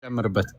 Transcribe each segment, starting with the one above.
ጨምርበት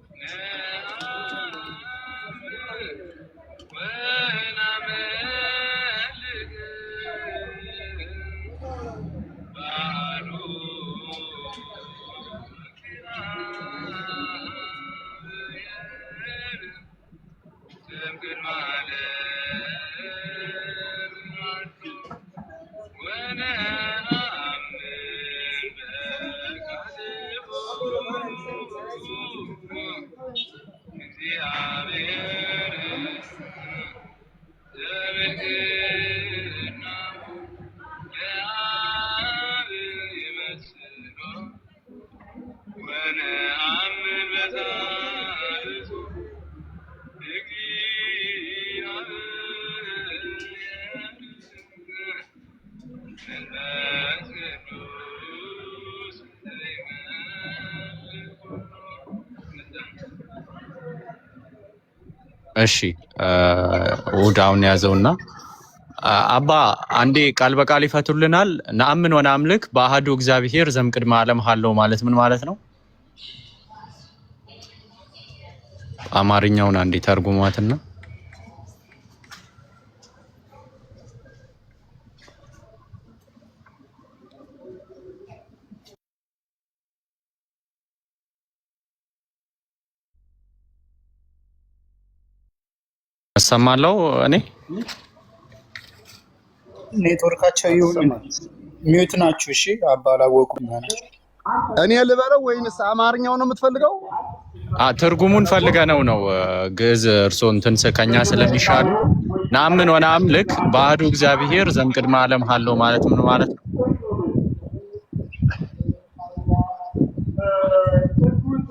እሺ ወዳውን ያዘውና አባ አንዴ ቃል በቃል ይፈቱልናል። ነአምን ወነአምልክ በአሐዱ እግዚአብሔር ዘእምቅድመ ዓለም ሀለው ማለት ምን ማለት ነው? አማርኛውን አንዴ ተርጉሟትና ሰማለው እኔ ኔትወርካቸው ይሁን ሚዩት ናችሁ። እሺ አባላወቁም ማለት እኔ ልበለው ወይንስ አማርኛው ነው የምትፈልገው? ትርጉሙን ፈልገነው ነው ግዕዝ እርሶ እንትን ከኛ ስለሚሻሉ ነአምን ወነአምልክ በአሐዱ እግዚአብሔር ዘእምቅድመ ዓለም ሀለው ማለት ምን ማለት ነው?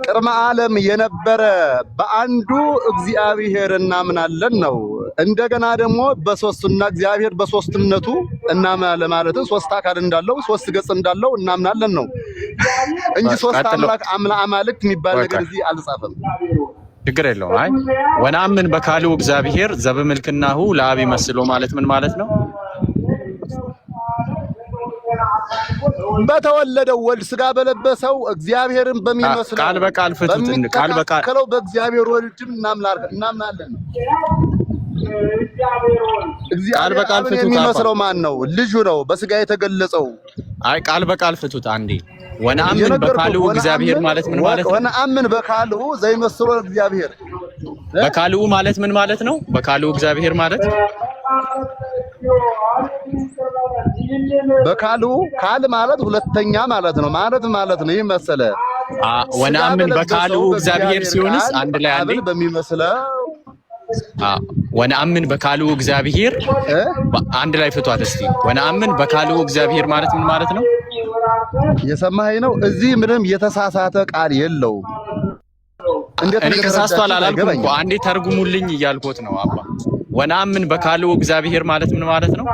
ቅድመ ዓለም የነበረ በአንዱ እግዚአብሔር እናምናለን ነው። እንደገና ደግሞ በሶስቱና እግዚአብሔር በሶስትነቱ እናምናለን ማለት ሶስት አካል እንዳለው ሶስት ገጽ እንዳለው እናምናለን ነው እንጂ ሶስት አምላክ አማልክት የሚባል ነገር እዚህ አልጻፈም። ችግር የለውም። አይ ወነአምን በካልኡ እግዚአብሔር ዘበምልክናሁ ለአብ ይመስሎ ማለት ምን ማለት ነው? በተወለደው ወልድ ስጋ በለበሰው እግዚአብሔርን በሚመስለው ቃል በቃል ፍቱት። ቃል በቃል በእግዚአብሔር ወልድም እናምናለን ነው። ቃል በቃል ፍቱት። የሚመስለው ማን ነው? ልጁ ነው በስጋ የተገለጸው። አይ ቃል በቃል ፍቱት አንዴ። ወነአምን በካልኡ እግዚአብሔር ማለት ምን ማለት ነው? ወነአምን በካልኡ ዘይመስሎ እግዚአብሔር በካልኡ ማለት ምን ማለት ነው? በካልኡ እግዚአብሔር ማለት በካልኡ ካል ማለት ሁለተኛ ማለት ነው። ማለት ነው። ይህ መሰለ ወነአምን በካልኡ እግዚአብሔር ሲሆንስ አንድ ላይ አንዴ በሚመስለው ወነአምን በካልኡ እግዚአብሔር አንድ ላይ ፍቷት እስቲ። ወነአምን በካልኡ እግዚአብሔር ማለት ምን ማለት ነው? የሰማኸኝ ነው። እዚህ ምንም የተሳሳተ ቃል የለውም። እኔ ተሳስቷል አላልኩም እኮ አንዴ ተርጉሙልኝ እያልኩት ነው አባ። ወነአምን በካልኡ እግዚአብሔር ማለት ምን ማለት ነው?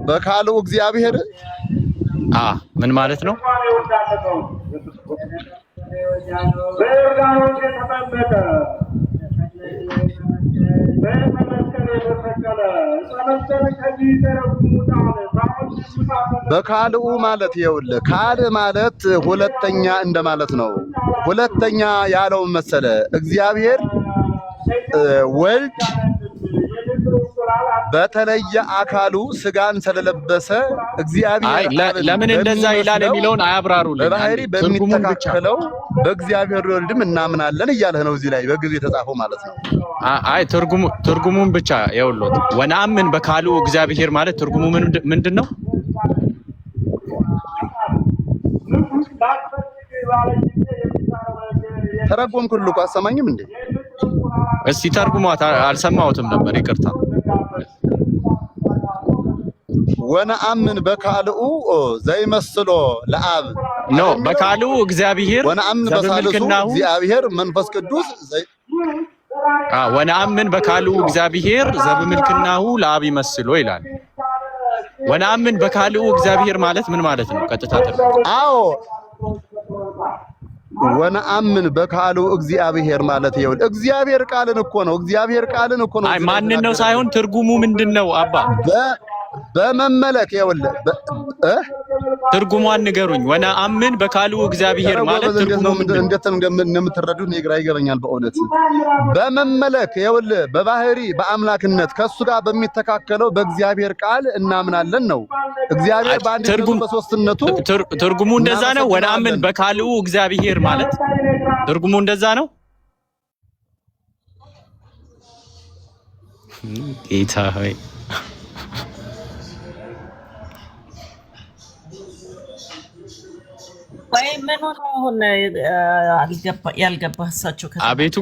በካልኡ እግዚአብሔር ምን ማለት ነው? በካልኡ ማለት ይኸውልህ ካል ማለት ሁለተኛ እንደማለት ነው። ሁለተኛ ያለው መሰለ እግዚአብሔር ወልድ በተለየ አካሉ ስጋን ስለለበሰ እግዚአብሔር ለምን እንደዛ ይላል የሚለውን አያብራሩልኝ። በባህሪ በሚተካከለው በእግዚአብሔር ወልድም እናምናለን እያለህ ነው እዚህ ላይ በግዕዝ የተጻፈው ማለት ነው። አይ ትርጉሙን ብቻ ይኸውልዎት። ወነአምን በካልኡ እግዚአብሔር ማለት ትርጉሙ ምንድን ነው? ተረጎምኩልህ እኮ አሰማኝም እንዴ? እስቲ ተርጉሟት። አልሰማሁትም ነበር ይቅርታ። ወነአምን በካልኡ ዘይመስሎ ለአብ ኖ በካልኡ እግዚአብሔር ወነአምን በሳልሱ እግዚአብሔር መንፈስ ቅዱስ ወነአምን በካልኡ እግዚአብሔር ዘበምልክናሁ ለአብ ይመስሎ ይላል። ወነአምን በካልኡ እግዚአብሔር ማለት ምን ማለት ነው? ቀጥታ አዎ ወነአምን በካልኡ እግዚአብሔር ማለት ይኸውልህ እግዚአብሔር ቃልን እኮ ነው። እግዚአብሔር ቃልን እኮ ነው። አይ ማንን ነው ሳይሆን ትርጉሙ ምንድነው አባ? በመመለክ ይኸውልህ ትርጉሟን ንገሩኝ። ወነአምን በካልኡ እግዚአብሔር ማለት ትርጉሙ እንዴት እንደምትረዱት እኔ ግራ ይገባኛል በእውነት። በመመለክ ይኸውልህ በባህሪ በአምላክነት ከሱ ጋር በሚተካከለው በእግዚአብሔር ቃል እናምናለን ነው። እግዚአብሔር በአንድነቱ በሶስትነቱ ትርጉሙ እንደዛ ነው። ወነአምን በካልኡ እግዚአብሔር ማለት ትርጉሙ እንደዛ ነው። ጌታ ሆይ ወይ ምን ሆነ ያልገባህ? እሳቸው አቤቱ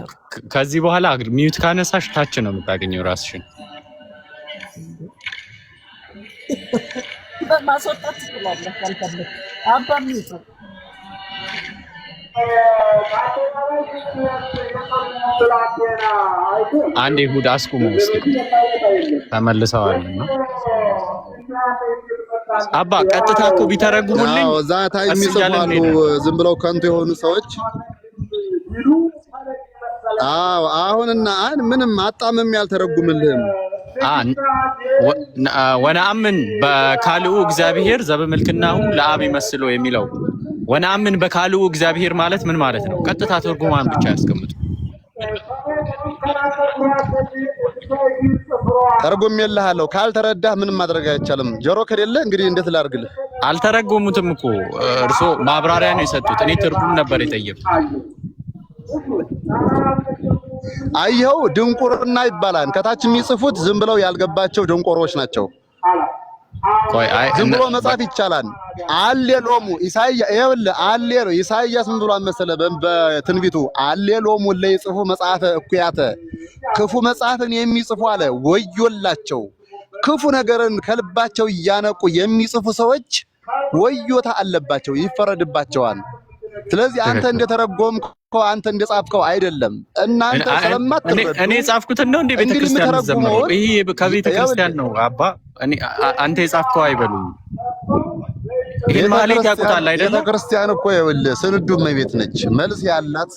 ከዚህ በኋላ ሚዩት ካነሳሽ ታች ነው የምታገኘው ራስሽን። በማስወጣት ትችላለህ ካልፈለክ። አባ ሚዩት አንድ ይሁዳ አስቁሙ እስኪ ተመልሰዋል ነው አባ ቀጥታ እኮ ቢተረጉሙልኝ እዛ ታይ የሚጽፋሉ ዝም ብለው ከንቱ የሆኑ ሰዎች። አሁንና ምንም አጣምም ያልተረጉምልህም ወነአምን በካልኡ እግዚአብሔር ዘበመልክናሁ ለአብ ይመስሎ የሚለው ወነአምን በካልኡ እግዚአብሔር ማለት ምን ማለት ነው? ቀጥታ ትርጉማን ብቻ ያስቀምጡ። ተርጉም የለሃለው ካልተረዳህ ምንም ማድረግ አይቻልም። ጆሮ ከሌለ እንግዲህ እንዴት ላድርግልህ? አልተረጎሙትም እኮ እርሶ ማብራሪያ ነው የሰጡት። እኔ ትርጉም ነበር የጠየቁት። አየው ድንቁርና ይባላል። ከታች የሚጽፉት ዝም ብለው ያልገባቸው ድንቆሮች ናቸው። ዝም ብሎ መጻፍ ይቻላል። አሌሎሙ ኢሳይያስ ምን ብሏል መሰለ በትንቢቱ አሌሎሙ ለይጽፉ መጽሐፈ እኩያተ ክፉ መጽሐፍን የሚጽፉ አለ ወዮላቸው። ክፉ ነገርን ከልባቸው እያነቁ የሚጽፉ ሰዎች ወዮታ አለባቸው፣ ይፈረድባቸዋል። ስለዚህ አንተ እንደተረጎምከው አንተ እንደጻፍከው አይደለም። እናንተ ስለማትረዱ እኔ ጻፍኩት ነው እንደ ቤተክርስቲያን ዘመኑ ይሄ ከቤተክርስቲያን ነው አባ። አንተ የጻፍከው አይበሉ። ይሄ ማለት ያውቁታል አይደለም? ቤተክርስቲያን እኮ ይኸውልህ ስንዱ እመቤት ነች፣ መልስ ያላት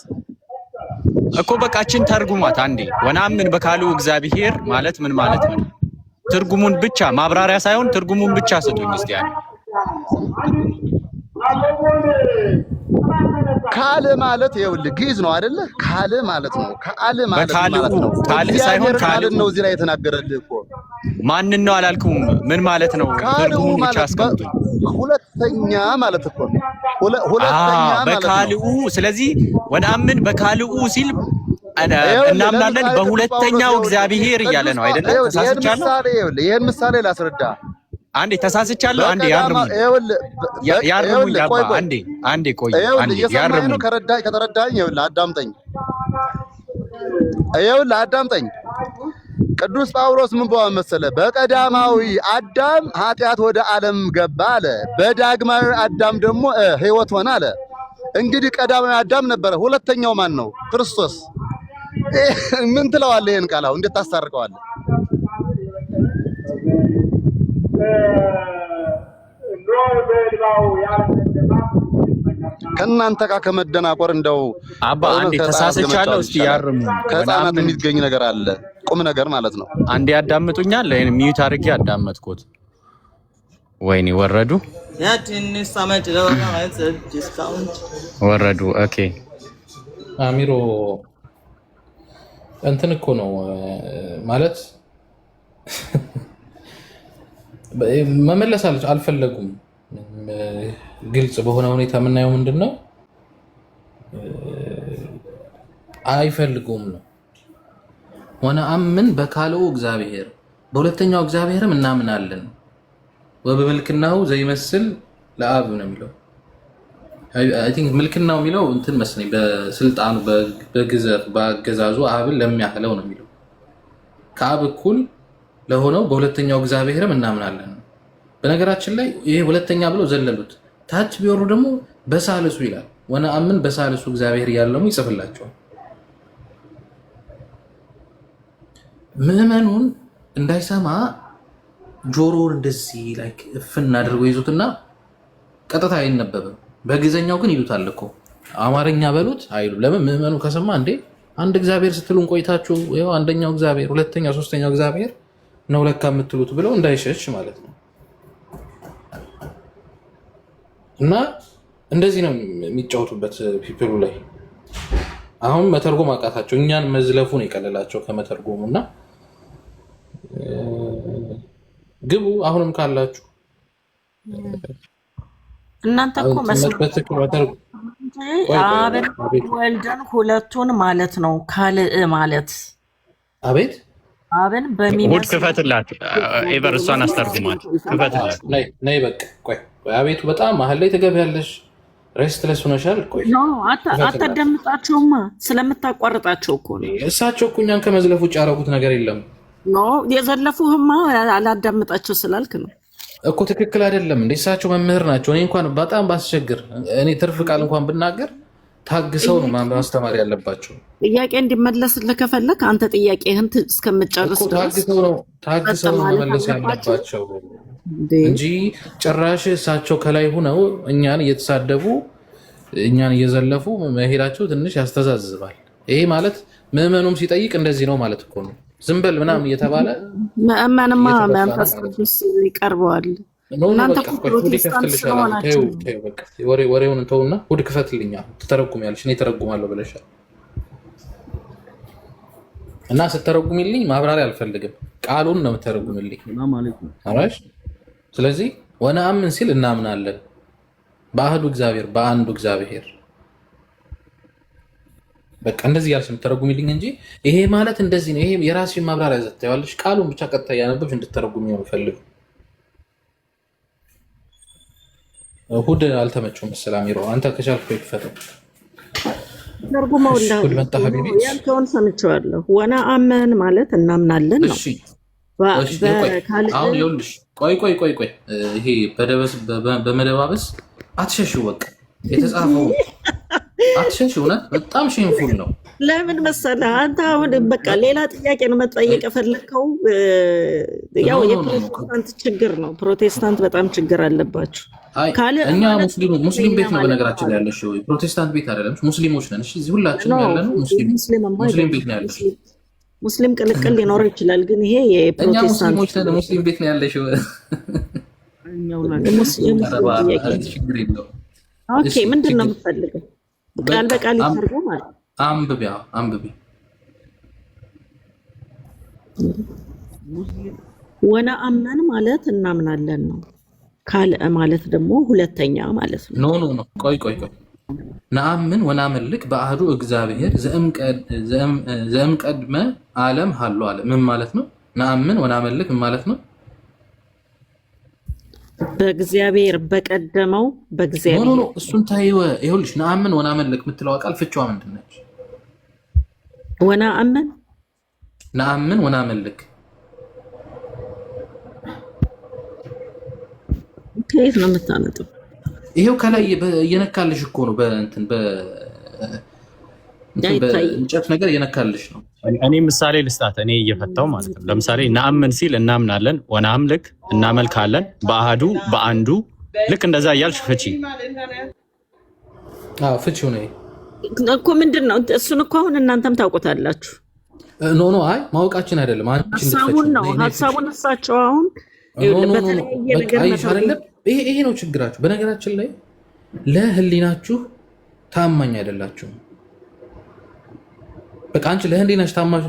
እኮ። በቃችን ተርጉማት አንዴ። ወነአምን በካልኡ እግዚአብሔር ማለት ምን ማለት ነው? ትርጉሙን ብቻ ማብራሪያ ሳይሆን ትርጉሙን ብቻ ስጡኝ እስቲ። ካል ማለት ይኸውልህ ግዕዝ ነው አይደለ? ካል ማለት ነው። ካል ማለት ነው። ካል ሳይሆን ካል ነው። እዚህ ላይ የተናገረልህ እኮ ማንን ነው አላልኩም? ምን ማለት ነው? ትርጉሙን ብቻ አስቀምጡኝ። ሁለተኛ ማለት እኮ ሁለተኛ ማለት በካልኡ። ስለዚህ ወነአምን በካልኡ ሲል እናምናለን በሁለተኛው እግዚአብሔር እያለ ነው አይደለ? ተሳስቻለሁ። ይሄን ምሳሌ ላስረዳ። አንዴ ተሳስቻለሁ። አንዴ ያርሙኝ። አንዴ ቆይ። አንዴ ያርሙኝ። ከተረዳኝ አዳምጠኝ። ቅዱስ ጳውሎስ ምን ብሎ መሰለ? በቀዳማዊ አዳም ኃጢአት ወደ ዓለም ገባ አለ፣ በዳግማዊ አዳም ደግሞ ሕይወት ሆነ አለ። እንግዲህ ቀዳማዊ አዳም ነበረ፣ ሁለተኛው ማን ነው? ክርስቶስ። ምን ትለዋለህ? ይሄን ቃል አሁን እንዴት ታስታርቀዋለህ? ከእናንተ ጋር ከመደናቆር እንደው አባ አንዴ ተሳስቻለሁ። እስቲ ያርሙ። ከህፃናት የሚገኝ ነገር አለ፣ ቁም ነገር ማለት ነው። አንዴ ያዳምጡኛል። ሚዩት አድርጌ አዳመጥኩት። ወይኔ ወረዱ ወረዱ። ኦኬ አሚሮ እንትን እኮ ነው ማለት መመለስ አልፈለጉም። ግልጽ በሆነ ሁኔታ የምናየው ምንድን ነው? አይፈልጉም ነው። ወነአምን በካልኡ እግዚአብሔር በሁለተኛው እግዚአብሔርም እናምናለን ወበመልክናሁ ዘይመስል ለአብ ነው የሚለው። አይ ቲንክ ምልክናው የሚለው እንትን መስለኝ በስልጣኑ በግዘት በአገዛዙ አብን ለሚያህለው ነው የሚለው። ከአብ እኩል ለሆነው በሁለተኛው እግዚአብሔርም እናምናለን። በነገራችን ላይ ይሄ ሁለተኛ ብለው ዘለሉት። ታች ቢወሩ ደግሞ በሳልሱ ይላል። ወነአምን በሳልሱ እግዚአብሔር ያለው ይጽፍላቸዋል። ምዕመኑን እንዳይሰማ ጆሮውን እንደዚህ ላይክ እፍና አድርገው ይዙትና ቀጥታ አይነበብም። በግዕዘኛው ግን ይሉታል እኮ አማርኛ በሉት አይሉ። ለምን ምዕመኑ ከሰማ እንዴ አንድ እግዚአብሔር ስትሉን ቆይታችሁ ይኸው አንደኛው እግዚአብሔር ሁለተኛው ሶስተኛው እግዚአብሔር ነው ለካ የምትሉት ብለው እንዳይሸሽ ማለት ነው። እና እንደዚህ ነው የሚጫወቱበት ፒፕሉ ላይ። አሁን መተርጎም አቃታቸው። እኛን መዝለፉን የቀለላቸው ከመተርጎሙ እና ግቡ አሁንም ካላችሁ እናንተ እኮ መስሎኝ አብን ወልደን ሁለቱን ማለት ነው። ካልእ ማለት አቤት ውድ አብን በሚመስል ክፈትላት ኤቨር እሷን አስተርጉማት ክፈትላት። ነይ በቃ ቆይ አቤቱ በጣም መሀል ላይ ትገቢያለሽ። ሬስትለስ ሆነሻል። ቆይ አታዳምጣቸውማ ስለምታቋርጣቸው እኮ ነው። እሳቸው እኮ እኛን ከመዝለፍ ውጭ ያደረጉት ነገር የለም። የዘለፉህማ አላዳምጣቸው ስላልክ ነው እኮ። ትክክል አይደለም እንዴ? እሳቸው መምህር ናቸው። እኔ እንኳን በጣም ባስቸግር እኔ ትርፍ ቃል እንኳን ብናገር ታግሰው ነው ማስተማር ያለባቸው። ጥያቄ እንዲመለስልህ ከፈለክ አንተ ጥያቄህን እስከምጨርስ ታግሰው ነው መመለስ ያለባቸው እንጂ ጭራሽ እሳቸው ከላይ ሁነው እኛን እየተሳደቡ እኛን እየዘለፉ መሄዳቸው ትንሽ ያስተዛዝባል። ይሄ ማለት ምዕመኑም ሲጠይቅ እንደዚህ ነው ማለት እኮ ነው። ዝም በል ምናምን እየተባለ ምዕመንማ መንፈስ ቅዱስ ይቀርበዋል። እናንተ ፕሮቴስታንት ስለሆናችሁ ወሬውን እንተውና ሁድ ክፈትልኛ ትተረጉሚያለሽ። እኔ ተረጉማለሁ ብለሻል እና ስትተረጉሚልኝ ማብራሪያ አልፈልግም። ቃሉን ነው የምትተረጉሚልኝ። ስለዚህ ወነአምን ሲል እናምናለን በአህዱ እግዚአብሔር በአንዱ እግዚአብሔር በቃ እንደዚህ ያልሽ የምትተረጉሚልኝ እንጂ ይሄ ማለት እንደዚህ ነው። ይሄ የራስሽን ማብራሪያ ዘታያለሽ። ቃሉን ብቻ ቀጥታ ያነበብሽ እንድትተረጉሚ ነው የምፈልገው። ሁድ አልተመቸውም መሰለኝ አሚሮ። አንተ ከቻልክ ክፈተው። ተርጉመውልህ ያልከውን ሰምቼዋለሁ። ወነአምን ማለት እናምናለን ነው። አሁን ይኸውልሽ ቆይ ይሄ በመደባበስ አትሸሽው። በቃ የተጻፈው አትሸሽ። እውነት በጣም ሼምፉል ነው። ለምን መሰለህ አንተ አሁን በቃ ሌላ ጥያቄ ነው መጠየቅ የፈለግከው። ያው የፕሮቴስታንት ችግር ነው። ፕሮቴስታንት በጣም ችግር አለባችሁ። እኛ ሙስሊም ቤት ነው በነገራችን ላይ ያለሽ። ፕሮቴስታንት ቤት አይደለም፣ ሙስሊሞች ነን። እሺ እዚህ ሁላችንም ያለነው ሙስሊም ቤት ነው ያለሽ። ሙስሊም ቅልቅል ሊኖር ይችላል፣ ግን ይሄ የፕሮቴስታንት ሙስሊሞች ነን። ሙስሊም ቤት ነው ያለሽ። ኦኬ ምንድን ነው የምትፈልገው? ቃል በቃል ይተርጉም ማለት አንብቢ። ወነአምን ማለት እናምናለን ነው። ካልእ ማለት ደግሞ ሁለተኛ ማለት ነው። ኖ ቆይ ነአምን ወናመልክ በአህዱ እግዚአብሔር ዘእምቀድመ ዓለም ሃሎ አለ። ምን ማለት ነው? ነአምን ወናመልክ ምን ማለት ነው? በእግዚአብሔር በቀደመው በእግዚአብሔር ኖ እሱን ታይወ። ይኸውልሽ ነአምን ወናመልክ የምትለው ቃል ፍቺዋ ምንድን ነች? ነአምን ወናመልክ ከየት ነው የምታመጣው? ይሄው ከላይ እየነካልሽ እኮ ነው። እንጨት ነገር እየነካልሽ ነው። እኔ ምሳሌ ልስጣት። እኔ እየፈታው ማለት ነው። ለምሳሌ ነአምን ሲል እናምናለን፣ ወነአምልክ እናመልካለን፣ በአህዱ በአንዱ ልክ እንደዛ እያልሽ ፍቺ። ፍቺው ነው እኮ ምንድን ነው? እሱን እኮ አሁን እናንተም ታውቁታላችሁ። ኖ አይ ማወቃችን አይደለም፣ ሀሳቡን ነው። ሀሳቡን እሳቸው አሁን በተለያየ ነገር ይሄ ነው ችግራችሁ። በነገራችን ላይ ለህሊናችሁ ታማኝ አይደላችሁም። በቃ አንቺ ለህሊናሽ ታማኝ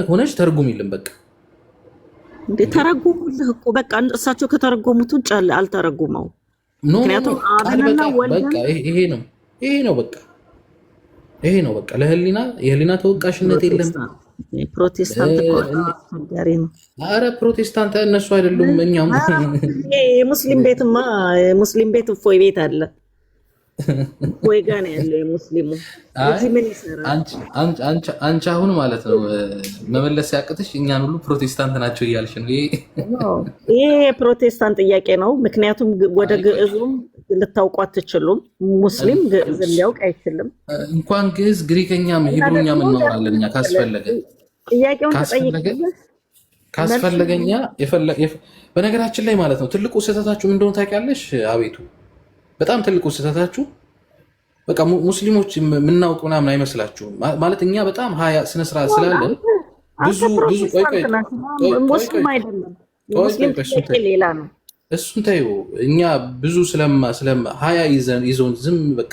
ሆነሽ ተርጉሚልን። በቃ እንዴ ተረጉሙልህ እኮ በቃ እሳቸው ከተረጎሙት ውጭ አልተረጉመው። ምክንያቱም አብንና ወልድ ይሄ ነው በቃ ለህሊና የህሊና ተወቃሽነት የለም። ፕሮቴስታንት ጋሪ ነው። አረ ፕሮቴስታንት እነሱ አይደሉም። እኛም የሙስሊም ቤትማ የሙስሊም ቤት እፎይ ቤት አለ። ወይ ጋር ነው ያለው የሙስሊሙ። እዚህ ምን ይሰራል? አንቺ አሁን ማለት ነው መመለስ ያቅትሽ እኛን ሁሉ ፕሮቴስታንት ናቸው እያልሽ ነው። ይሄ የፕሮቴስታንት ጥያቄ ነው። ምክንያቱም ወደ ግዕዙም ልታውቁ አትችሉም። ሙስሊም ግዕዝን ሊያውቅ አይችልም። እንኳን ግዕዝ ግሪከኛም ሂብሩኛም እናወራለን እኛ ካስፈለገኛ በነገራችን ላይ ማለት ነው። ትልቁ ስህተታችሁ ምን እንደሆነ ታውቂያለሽ? አቤቱ በጣም ትልቁ ስህተታችሁ በቃ ሙስሊሞች የምናውቅ ምናምን አይመስላችሁም ማለት እኛ በጣም ሀያ ስነስርዓት ስላለን ብዙ ሙስሊም አይደለም። ሙስሊም ሌላ ነው። እሱን ተይው። እኛ ብዙ ሀያ ይዞን ዝም በቃ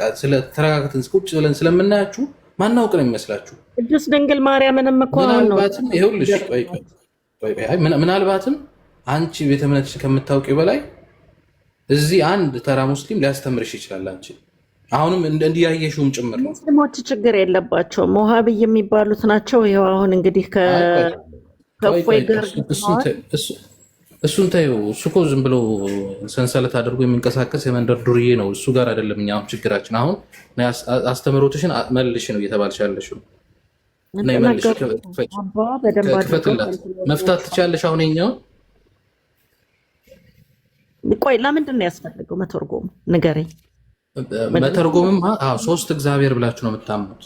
ተረጋግተን ቁጭ ብለን ስለምናያችሁ ማናውቅ ነው የሚመስላችሁ። ቅድስት ድንግል ማርያምንም እኮ ምናልባትም ይኸውልሽ፣ ምናልባትም አንቺ ቤተ እምነትሽ ከምታውቂው በላይ እዚህ አንድ ተራ ሙስሊም ሊያስተምርሽ ይችላል። አንቺ አሁንም እንዲያየሽውም ጭምር ነው። ሙስሊሞች ችግር የለባቸውም፣ ወሃብይ የሚባሉት ናቸው። ይኸው አሁን እንግዲህ ከእፎይ ጋር እሱን ተይው። እሱ እኮ ዝም ብሎ ሰንሰለት አድርጎ የሚንቀሳቀስ የመንደር ዱርዬ ነው። እሱ ጋር አይደለም እኛ አሁን ችግራችን። አሁን አስተምህሮትሽን መልሽ ነው እየተባልሽ ያለሽው። ክፈትላት፣ መፍታት ትችያለሽ። አሁን ኛው ቆይ፣ ለምንድን ነው ያስፈልገው መተርጎሙ? ንገረኝ። መተርጎምም ሶስት እግዚአብሔር ብላችሁ ነው የምታምኑት።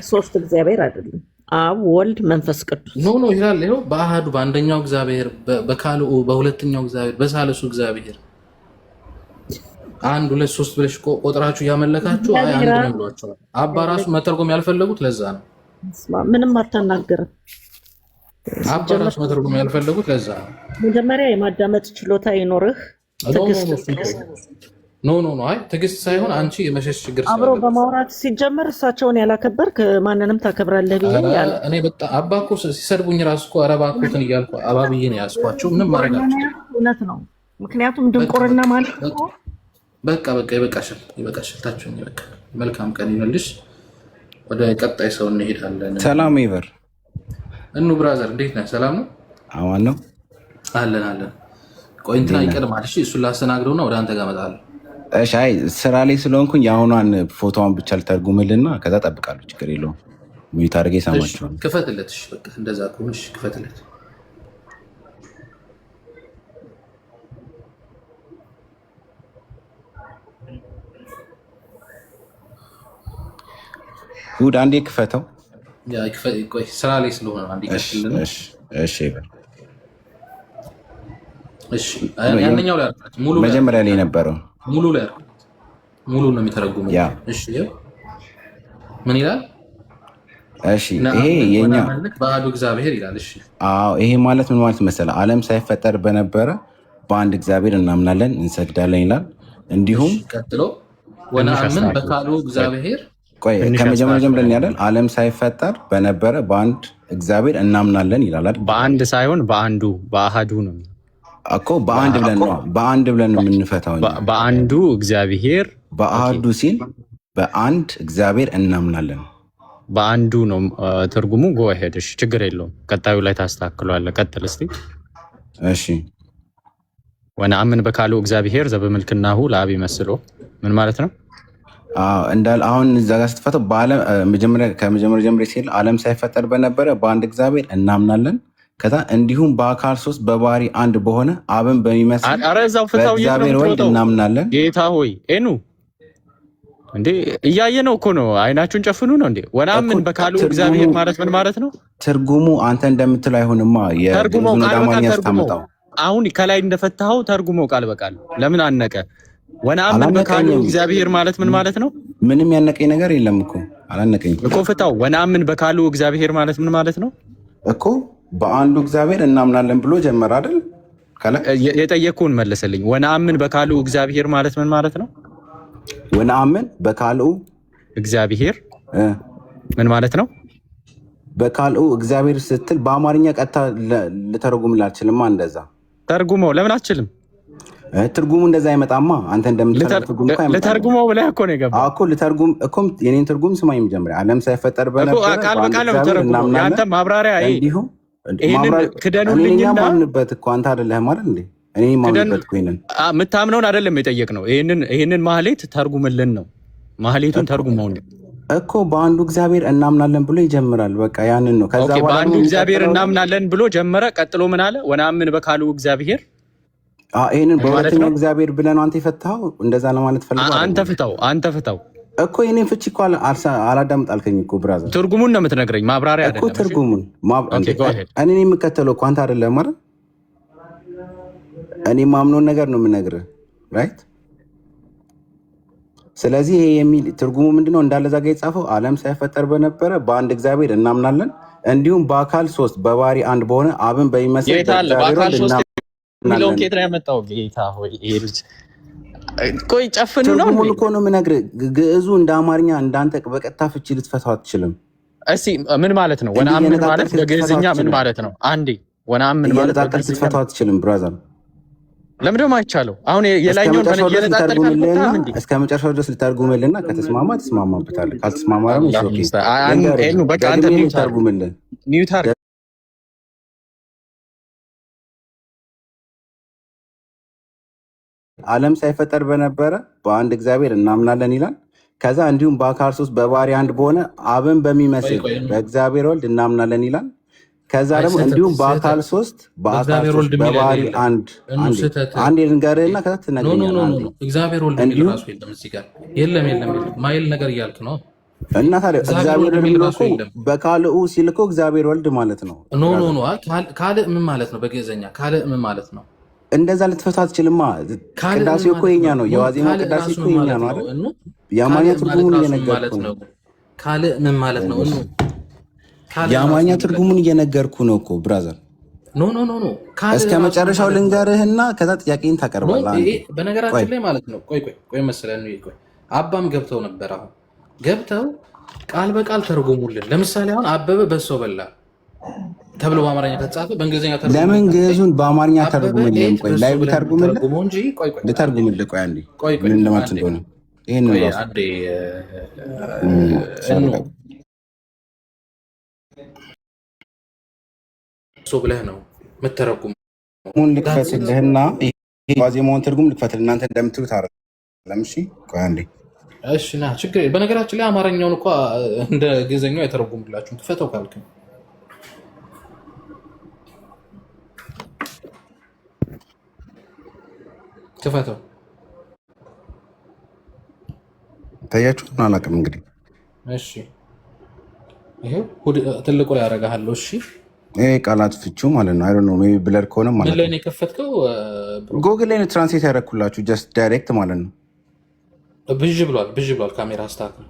ሶስት እግዚአብሔር አይደለም፣ አብ ወልድ መንፈስ ቅዱስ ኖ ይላል። ይኸው በአሃዱ በአንደኛው እግዚአብሔር፣ በካልኡ በሁለተኛው እግዚአብሔር፣ በሳልሱ እግዚአብሔር አንድ ሁለት ሶስት ብለሽ ቆጥራችሁ እያመለካችሁ አንድ ነው ብሏቸዋል። አባ ራሱ መተርጎም ያልፈለጉት ለዛ ነው። ምንም አታናግርም። አባ ራሱ መተርጎም ያልፈለጉት ለዛ ነው። መጀመሪያ የማዳመጥ ችሎታ ይኖርህ። አይ ትዕግስት ሳይሆን አንቺ የመሸሽ ችግር አብሮ በማውራት ሲጀመር እሳቸውን ያላከበርክ ማንንም ታከብራለህ ብዬ ያለ እኔ በጣም አባ እኮ ሲሰድቡኝ ራሱ እኮ አረባኩትን እያልኩ አባብዬ ነው ያስኳቸው። ምንም ማድረጋቸው እውነት ነው። ምክንያቱም ድንቁርና ማለት ነው። በቃ ይበቃሻል፣ ታችሁኝ በቃ። መልካም ቀን ይመልሽ። ወደ ቀጣይ ሰው እንሄዳለን። ሰላም ይበር እኑ ብራዘር፣ እንዴት ነህ? ሰላም ነው? አማን ነው አለን። ቆይ እንትና ይቀድማል። እሺ እሱን ላስተናግደውና ወደ አንተ ጋር እመጣለሁ። እሺ። አይ ስራ ላይ ስለሆንኩኝ የአሁኗን ፎቶዋን ብቻ ልተርጉምልና ከዛ ጠብቃለሁ። ችግር የለውም። ሚዩት አድርጌ ሰማችኋል። ክፈትለት። እሺ በቃ እንደዛ ከሆነ እሺ ክፈትለት። ሁድ አንዴ ክፈተው። ቆይ ስራ ላይ ስለሆነ አንዴ ክፈትልን። እሺ ይበር እሺ። ያንኛው ላይ አርኩት። ሙሉ መጀመሪያ ላይ ነበረው ሙሉ ላይ አርኩት። ሙሉ ነው የሚተረጉመው። እሺ ምን ይላል? እሺ ይሄ የኛ በአሐዱ እግዚአብሔር ይላል። እሺ ይሄ ማለት ምን ማለት መሰለህ? ዓለም ሳይፈጠር በነበረ በአንድ እግዚአብሔር እናምናለን እንሰግዳለን ይላል። እንዲሁም ቀጥሎ ወነአምን በካልኡ እግዚአብሔር። ቆይ ከመጀመሪያ ጀምረን ያለን ዓለም ሳይፈጠር በነበረ በአንድ እግዚአብሔር እናምናለን ይላል አይደል? በአንድ ሳይሆን በአንዱ በአሐዱ ነው እኮ። በአንድ ብለን ነው የምንፈታው። በአንዱ እግዚአብሔር በአሐዱ ሲል በአንድ እግዚአብሔር እናምናለን። በአንዱ ነው ትርጉሙ። ጎ ሄድ። እሺ ችግር የለውም። ቀጣዩ ላይ ታስተካክለዋለህ። ቀጥል እስቲ። እሺ ወነአምን በካልኡ እግዚአብሔር ዘበምልክናሁ ለአብ ይመስሎ ምን ማለት ነው? እንዳል አሁን እዛ ጋር ስትፈተው ከመጀመሪያ ጀምሮ ሲል ዓለም ሳይፈጠር በነበረ በአንድ እግዚአብሔር እናምናለን። ከዛ እንዲሁም በአካል ሶስት በባህሪ አንድ በሆነ አብን በሚመስል በእግዚአብሔር ወልድ እናምናለን። ጌታ ሆይ ኤኑ እንዴ እያየ ነው እኮ ነው። አይናችሁን ጨፍኑ ነው እንዴ? ወነአምን በካልኡ እግዚአብሔር ማለት ምን ማለት ነው? ትርጉሙ አንተ እንደምትለው አይሆንማ። ተርጉመው አሁን ከላይ እንደፈታኸው ተርጉመው ቃል በቃል ለምን አነቀ? ወነአምን በካልኡ እግዚአብሔር ማለት ምን ማለት ነው? ምንም ያነቀኝ ነገር የለም እኮ አላነቀኝ እኮ ፍታው። ወነአምን በካልኡ እግዚአብሔር ማለት ምን ማለት ነው እኮ? በአንዱ እግዚአብሔር እናምናለን ብሎ ጀመረ አይደል? የጠየቅኩህን መልስልኝ። ወነአምን በካልኡ እግዚአብሔር ማለት ምን ማለት ነው? ወነአምን በካልኡ እግዚአብሔር ምን ማለት ነው? በካልኡ እግዚአብሔር ስትል በአማርኛ ቀጥታ ልተረጉምልህ አልችልም። እንደዛ ተርጉመው። ለምን አትችልም? ትርጉሙ እንደዛ አይመጣማ። አንተ ልተርጉመው ብለህ እኮ ነው የገባው እኮ። ልተርጉም እኮ የኔን ትርጉም ስማኝ። መጀመሪያ ዓለም ሳይፈጠር በነበረ ቃል በቃል ነው ተርጉመው። የአንተ ማብራሪያ ይሄንን ክደኑልኝና ማምንበት እኮ አንተ አይደለህም አይደል እንዴ? እኔ ማምንበት እኮ ይሄንን የምታምነውን አይደለም የጠየቅነው። ይሄንን ማህሌት ተርጉምልን ነው። ማህሌቱን ተርጉመው እኮ በአንዱ እግዚአብሔር እናምናለን ብሎ ይጀምራል። በቃ ያንን ነው። ከዛ በኋላ በአንዱ እግዚአብሔር እናምናለን ብሎ ጀመረ። ቀጥሎ ምን አለ? ወነአምን በካልኡ እግዚአብሔር። ይሄንን በሁለተኛው እግዚአብሔር ብለህ ነው አንተ የፈታኸው። እንደዛ ለማለት ፈልገህ አንተ ፍታው እኮ። የኔን ፍቺ እኮ አላዳምጥ አልከኝ እኮ ብራዘር። ትርጉሙን ነው የምትነግረኝ፣ ማብራሪያ አይደለም እኮ። ትርጉሙን እኔ የምከተለው እኮ አንተ አይደለም አይደል? እኔ ማምነውን ነገር ነው የምነግርህ። ራይት። ስለዚህ ይሄ የሚል ትርጉሙ ምንድነው? እንዳለ እዛ ጋ የጻፈው ዓለም ሳይፈጠር በነበረ በአንድ እግዚአብሔር እናምናለን፣ እንዲሁም በአካል ሶስት በባህሪ አንድ በሆነ አብን በሚመስል የሚለውን ኬት ነው ያመጣው? ጌታ ሆይ ይሄ ልጅ ቆይ ጨፍኑ ነው ትርጉሙን እኮ ነው የምነግርህ። ግዕዙ እንደ አማርኛ እንዳንተ በቀጥታ ፍቺ ልትፈታው አትችልም። እስኪ ምን ማለት ነው ወነአምን ማለት በግዕዝኛ ምን ማለት ነው? አንዴ ወነአምን ማለት በቀጥታ ልትፈታው አትችልም ብራዘር። ለምን ደግሞ አይቻለው? አሁን የላይኛውን እስከ መጨረሻው ድረስ ልታርጉምልና ከተስማማ ተስማማበታለህ፣ ካልተስማማ ደግሞ በቃ አንተ ታርጉምልን ሚውት ዓለም ሳይፈጠር በነበረ በአንድ እግዚአብሔር እናምናለን ይላል። ከዛ እንዲሁም በአካል ሶስት በባህሪ አንድ በሆነ አብን በሚመስል በእግዚአብሔር ወልድ እናምናለን ይላል። ከዛ ደግሞ እንዲሁም በአካል ሶስት በባህሪ አንድ ልንገርህና ከዛ ትነግረኛለህ። እግዚአብሔር ወልድ የሚል ራሱ የለም እዚህ ጋር የለም ማይል ነገር እያልክ ነው። እና ታዲያ እግዚአብሔር የሚለው እኮ በካልኡ ሲል እኮ እግዚአብሔር ወልድ ማለት ነው። ኖ ካልእ ምን ማለት ነው? በግዕዘኛ ካልእ ምን ማለት ነው? እንደዛ ልትፈታ አትችልማ። ቅዳሴ እኮ የኛ ነው። የዋዜማ ቅዳሴ እኮ የኛ ነው አይደል? የአማርኛ ትርጉሙን እየነገርኩ ነው። ካልእ ምን ማለት ነው? የአማርኛ ትርጉሙን እየነገርኩ ነው እኮ ብራዘር። ኖ እስከ መጨረሻው ልንገርህና ከዛ ጥያቄን ታቀርባለህ። በነገራችን ላይ ማለት ነው ቆይ መሰለህ ቆይ አባም ገብተው ነበር። አሁን ገብተው ቃል በቃል ተርጉሙልን። ለምሳሌ አሁን አበበ በሶ በላ ተብሎ በአማርኛ ከተጻፈ በእንግሊዝኛ ተርጉሙ። ለምን ግዕዙን በአማርኛ ተርጉምልን? ቆይ ላይ ብተርጉምልን ልተርጉምልህ። ቆይ አንዴ ምን ለማለት እንደሆነ ይሄን ነው አንዴ ሶ ብለህ ነው የምትተረጉሙ። ልክፈትልህና ዋዜማውን ትርጉም ልክፈትልህ። እናንተ እንደምትሉት አይደለም። እሺ ቆይ አንዴ እሺ ና ችግር። በነገራችን ላይ አማርኛውን እኮ እንደ ግዕዘኛው አይተረጉምላችሁም። ክፈተው ካልክ ክፈተው። ታያችሁ አላውቅም እንግዲህ። እሺ ይሄው ትልቁ ላይ ያደርጋለሁ። እሺ ይሄ ቃላት ፍቺው ማለት ነው። አይ ዶንት ኖ ሜቢ ብለር ከሆነ ማለት ነው። ምን ላይ ነው የከፈትከው? ጎግል ላይ ነው ትራንስሌት ያደረኩላችሁ። ጀስት ዳይሬክት ማለት ነው። ብዥ ብሏል። ካሜራ አስተካክል።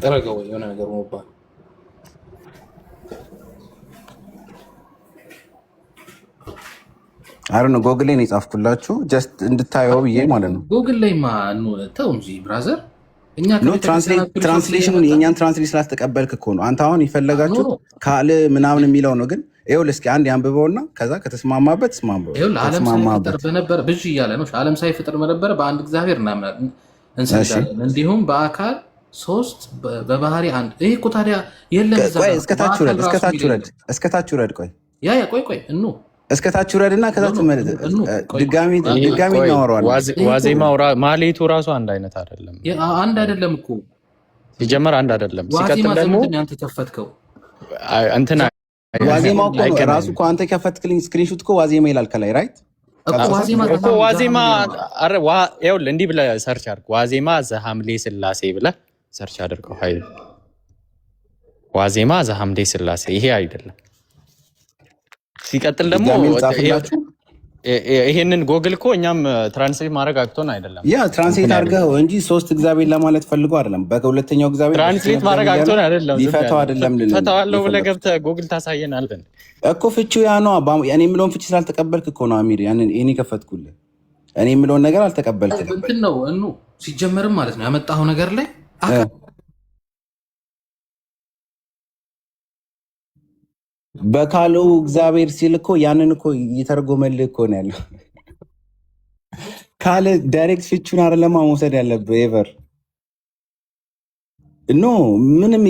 ጠረገው የሆነ ነገር ሆኖብሃል። አይ ዶንት ኖ ጎግል ላይ ነው የጻፍኩላችሁ ጀስት እንድታየው ብዬ ማለት ነው። ጎግል ላይ ተው እንጂ ብራዘር። እኛ ትራንስሌሽኑን የእኛን ትራንስሌት ስላስተቀበልክ እኮ ነው። አንተ አሁን የፈለጋችሁት ካል ምናምን የሚለው ነው። ግን ይኸውልህ እስኪ አንድ አንብበውና ከዛ ከተስማማበት ተስማማበት። በነበረ ብዥ እያለ ነው። ዓለም ሳይፈጠር በነበረ በአንድ እግዚአብሔር እናምናለን እንሰግዳለን፣ እንዲሁም በአካል ሶስት በባህሪ አንድ። ይሄ እኮ ታዲያ የለም። እስከታች ውረድ። ቆይ ቆይ እስከታች ውረድና ከዛ ድጋሚ እናወራዋለን። ዋዜማው ማሌቱ ራሱ አንድ አይነት አይደለም። አንድ አይደለም እኮ ሲጀመር አንድ አይደለም። ሲቀጥል ደግሞ አንተ ከፈትከው እንትና ዋዜማው እኮ ራሱ እኮ አንተ ከፈትክልኝ ስክሪንሾት እኮ ዋዜማ ይላል ከላይ ራይት እኮ ዋዜማ ይኸውልህ እንዲህ ብለህ ሰርች አድርግ። ዋዜማ ዘሐምሌ ሥላሴ ብለህ ሰርች አድርገው። ሀይል ዋዜማ ዘሐምሌ ሥላሴ ይሄ አይደለም። ሲቀጥል ደግሞ ይሄንን ጎግል እኮ እኛም ትራንስሌት ማድረግ አቅቶን አይደለም። ያ ትራንስሌት አድርገው እንጂ ሶስት እግዚአብሔር ለማለት ፈልጎ አይደለም። በሁለተኛው እግዚአብሔር ትራንስሌት ማድረግ አቅቶን አይደለም። ሊፈታው አይደለም። ፈታዋለሁ ብለህ ገብተህ ጎግል ታሳየናለህ እኮ። ፍቺው ያ ነው። እኔ የምለውን ፍቺ ስላልተቀበልክ እኮ ነው አሚር። ያንን እኔ ከፈትኩልህ። እኔ የምለውን ነገር አልተቀበልክም። እንትን ነው ሲጀመርም ማለት ነው ያመጣኸው ነገር ላይ በካሉ እግዚአብሔር ሲል እኮ ያንን እኮ እየተረጎመልህ እኮ ነው ያለው። ካለ ዳይሬክት ፍቹን አይደለማ መውሰድ ያለብህ ኤቨር ኖ ምንም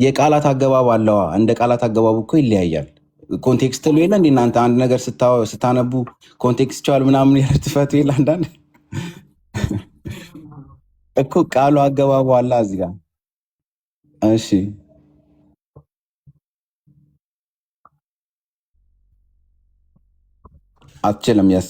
የቃላት አገባብ አለዋ። እንደ ቃላት አገባቡ እኮ ይለያያል። ኮንቴክስት ሉ የለ እንደ እናንተ አንድ ነገር ስታነቡ ኮንቴክስቹዋል ምናምን ያልትፈቱ የለ አንዳንድ እኮ ቃሉ አገባቡ አላ እዚህ ጋር። እሺ አትችልም። የስ